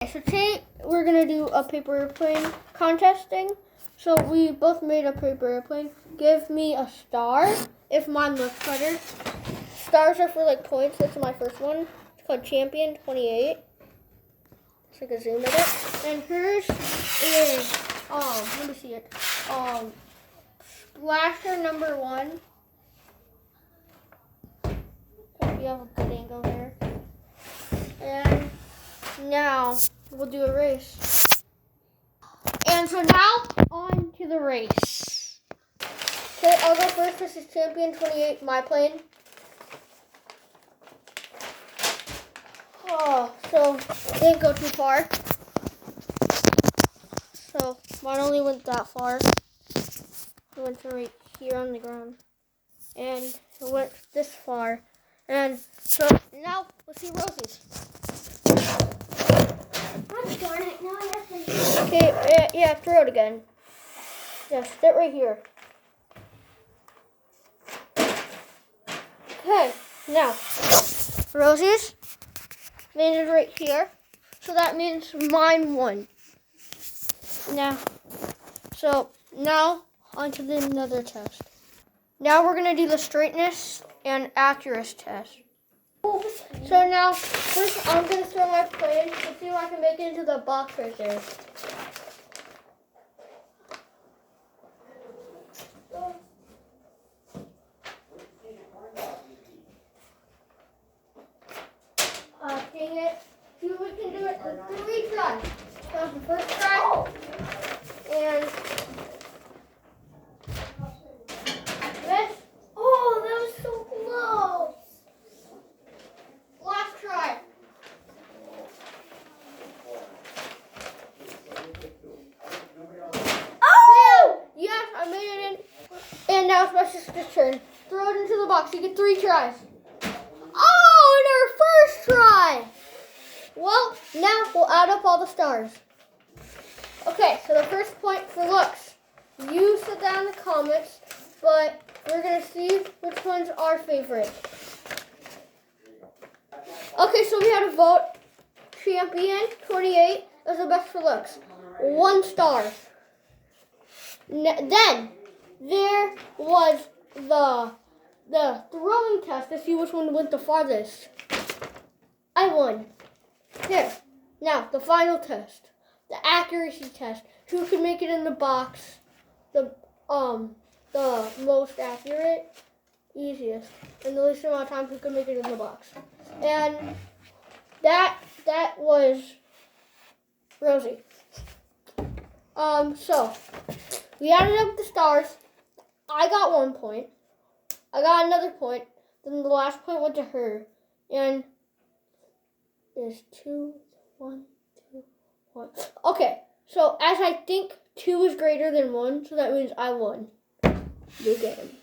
So today we're gonna do a paper airplane contesting. So we both made a paper airplane. Give me a star if mine looks better. Stars are for like points. This is my first one. It's called Champion 28. So I can zoom at it. And hers is let me see it. Splasher number 1. If you have a good angle there. And now we'll do a race. And so now on to the race. Okay, I'll go first. This is Champion 28, my plane. Oh, so it didn't go too far. So mine only went that far. It went to right here on the ground. And it went this far. And so now let's see Rosie's. Oh, darn it. Now I have to... Okay, yeah, throw it again. Yeah, sit right here. Okay, now, Rosie's landed right here. So that means mine won. Now, on to another test. Now we're going to do the straightness and accuracy test. So now, first I'm going to throw my plane. Let's see if I can make it into the box right there. Dang it. See if we can do it in 3 tries. That was the first try. And this. Oh, that was so close. Last try. Oh! Yes, I made it in. And now it's my sister's turn. Throw it into the box. You get 3 tries. Oh, in our first try. Well, now we'll add up all the stars. Okay, so the first point for looks. You said that in the comments, but we're going to see which one's our favorite. Okay, so we had a vote. Champion 28 is the best for looks. 1 star. Then there was the throwing test to see which one went the farthest. I won. Here. Now, the final test. The accuracy test. Who could make it in the box? The most accurate, easiest, and the least amount of time who could make it in the box. And that was Rosie. So we added up the stars. I got 1 point. I got another point. Then the last point went to her. And there's 2, 1, 2, 1. Okay, so as I think 2 is greater than 1, so that means I won the game.